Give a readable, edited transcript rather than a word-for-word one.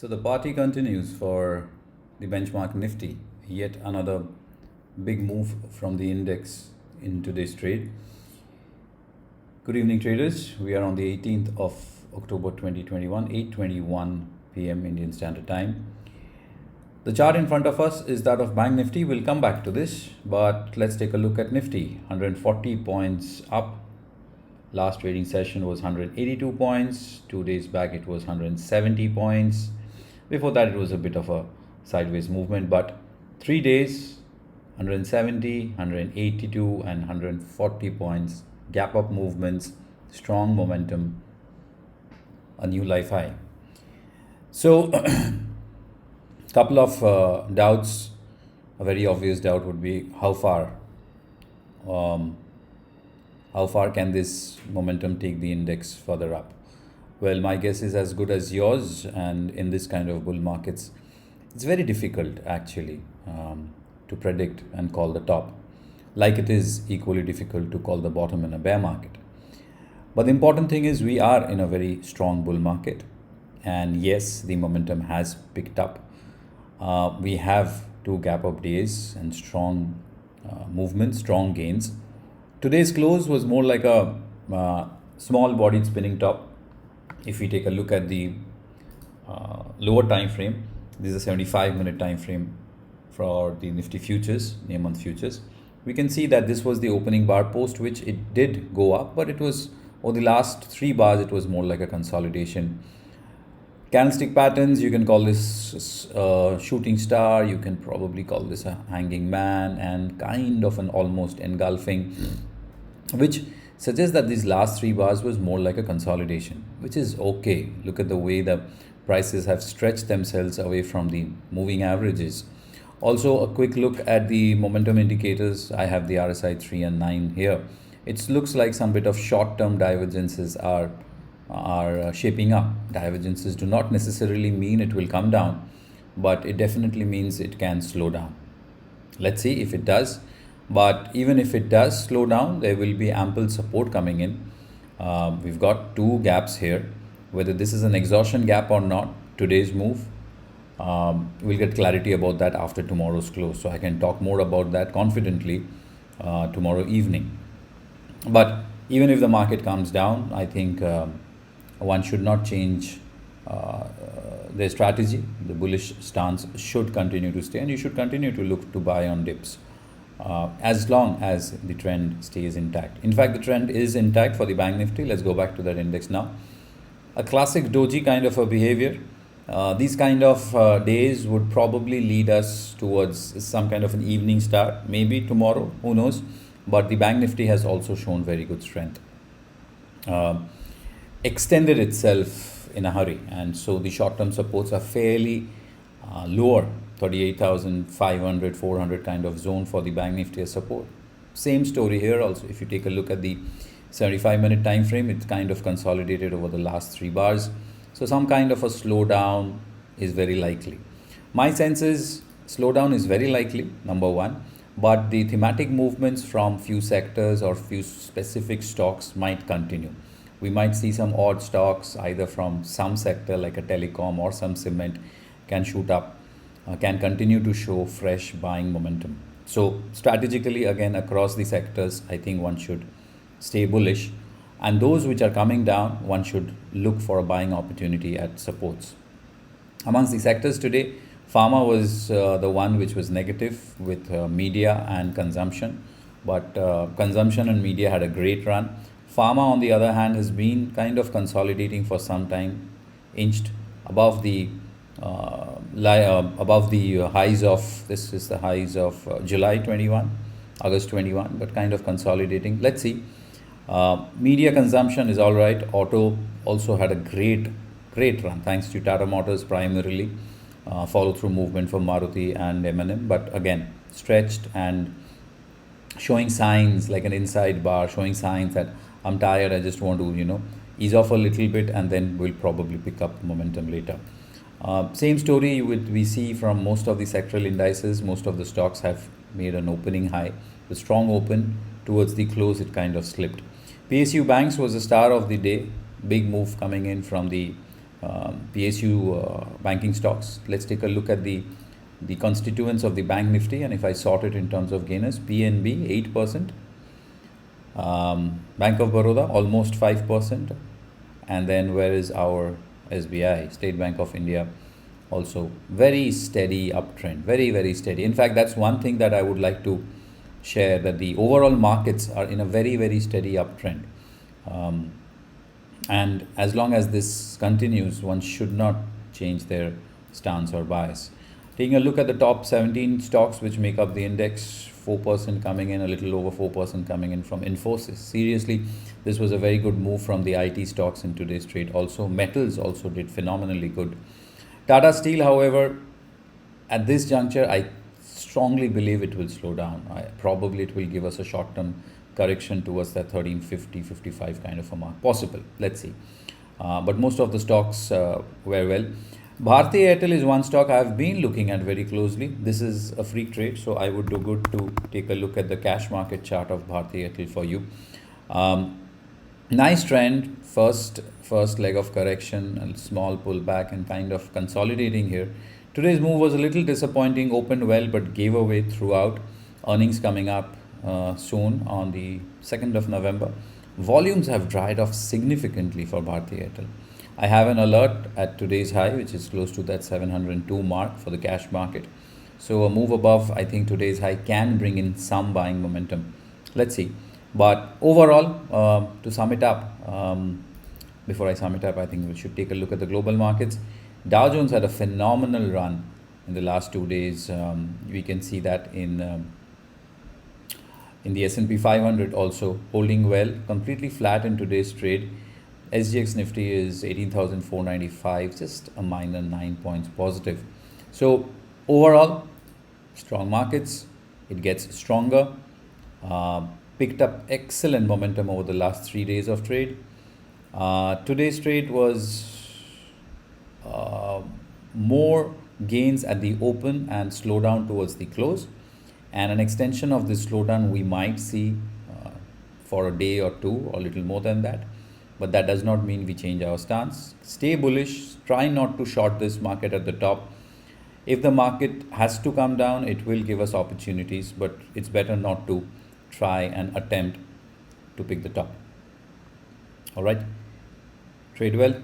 So the party continues for the benchmark Nifty. Yet another big move from the index in today's trade. Good evening, traders. We are on the 18th of October 2021, 8:21 p.m. Indian Standard Time. The chart in front of us is that of Bank Nifty. We'll come back to this, but let's take a look at Nifty. 140 points up. Last trading session was 182 points. 2 days back it was 170 points. Before that it was a bit of a sideways movement, but 3 days 170, 182 and 140 points, gap up movements, strong momentum, a new life high. So couple of doubts. A very obvious doubt would be how far can this momentum take the index further up? Well, my guess is as good as yours, and in this kind of bull markets, it's very difficult actually to predict and call the top, like it is equally difficult to call the bottom in a bear market. But the important thing is we are in a very strong bull market, and yes, the momentum has picked up. We have 2 gap up days and strong movements, strong gains. Today's close was more like a small bodied spinning top. If we take a look at the lower time frame, this is a 75-minute time frame for the Nifty futures, near month futures. We can see that this was the opening bar, post which it did go up, but it was over the last 3 bars it was more like a consolidation. Candlestick patterns, you can call this shooting star, you can probably call this a hanging man, and kind of an almost engulfing, which suggests that these last 3 bars was more like a consolidation, which is okay. Look at the way the prices have stretched themselves away from the moving averages. Also, a quick look at the momentum indicators. I have the RSI 3 and 9 here. It looks like some bit of short-term divergences are shaping up. Divergences do not necessarily mean it will come down, but it definitely means it can slow down. Let's see if it does. But even if it does slow down, there will be ample support coming in. We've got 2 gaps here. Whether this is an exhaustion gap or not, today's move, we'll get clarity about that after tomorrow's close. So I can talk more about that confidently tomorrow evening. But even if the market comes down, I think one should not change their strategy. The bullish stance should continue to stay, and you should continue to look to buy on dips as long as the trend stays intact. In fact, the trend is intact for the Bank Nifty. Let's go back to that index now. A classic doji kind of a behavior. These kind of days would probably lead us towards some kind of an evening start, maybe tomorrow, who knows. But the Bank Nifty has also shown very good strength. Extended itself in a hurry, and so the short-term supports are fairly lower. 38,500, 400 kind of zone for the Bank Nifty as support. Same story here also. If you take a look at the 75-minute time frame, it's kind of consolidated over the last 3 bars. So some kind of a slowdown is very likely. My sense is slowdown is very likely, number one, but the thematic movements from few sectors or few specific stocks might continue. We might see some odd stocks either from some sector like a telecom or some cement can shoot up, can continue to show fresh buying momentum. So strategically, again, across the sectors, I think one should stay bullish, and those which are coming down, one should look for a buying opportunity at supports. Amongst the sectors today, pharma was the one which was negative with media and consumption, but consumption and media had a great run. Pharma, on the other hand, has been kind of consolidating for some time, inched above the highs of, this is the highs of July 21, August 21, but kind of consolidating. Let's see. Media consumption is all right. Auto also had a great run thanks to Tata Motors primarily, follow through movement from Maruti and M&M, but again stretched and showing signs like an inside bar, showing signs that I'm tired, I just want to ease off a little bit, and then we'll probably pick up momentum later. Same story we see from most of the sectoral indices. Most of the stocks have made an opening high. The strong open, towards the close it kind of slipped. PSU Banks was the star of the day. Big move coming in from the PSU banking stocks. Let's take a look at the constituents of the bank Nifty, and if I sort it in terms of gainers, PNB 8%, Bank of Baroda almost 5%, and then where is our SBI, State Bank of India? Also very steady uptrend, very steady. In fact, that's one thing that I would like to share, that the overall markets are in a very steady uptrend, and as long as this continues, one should not change their stance or bias. Taking a look at the top 17 stocks which make up the index, 4% coming in, a little over 4% coming in from Infosys. Seriously, this was a very good move from the IT stocks in today's trade. Also, metals also did phenomenally good. Tata Steel, however, at this juncture, I strongly believe it will slow down. Probably it will give us a short-term correction towards that 1350, 55 kind of a mark. Possible. Let's see. But most of the stocks were well. Bharti Airtel is one stock I've been looking at very closely. This is a free trade, so I would do good to take a look at the cash market chart of Bharti Airtel for you. Nice trend, first leg of correction, a small pullback and kind of consolidating here. Today's move was a little disappointing, opened well but gave away throughout. Earnings coming up soon on the 2nd of November. Volumes have dried off significantly for Bharti Airtel. I have an alert at today's high, which is close to that 702 mark for the cash market. So a move above, I think today's high can bring in some buying momentum. Let's see. But overall, to sum it up, before I sum it up, I think we should take a look at the global markets. Dow Jones had a phenomenal run in the last 2 days. We can see that in the S&P 500 also holding well, completely flat in today's trade. SGX Nifty is 18,495, just a minor 9 points positive. So overall, strong markets. It gets stronger. Picked up excellent momentum over the last 3 days of trade. Today's trade was more gains at the open and slowdown towards the close. And an extension of this slowdown we might see for a day or two, or a little more than that. But that does not mean we change our stance. Stay bullish. Try not to short this market at the top. If the market has to come down, it will give us opportunities, but it's better not to try and attempt to pick the top. All right. Trade well.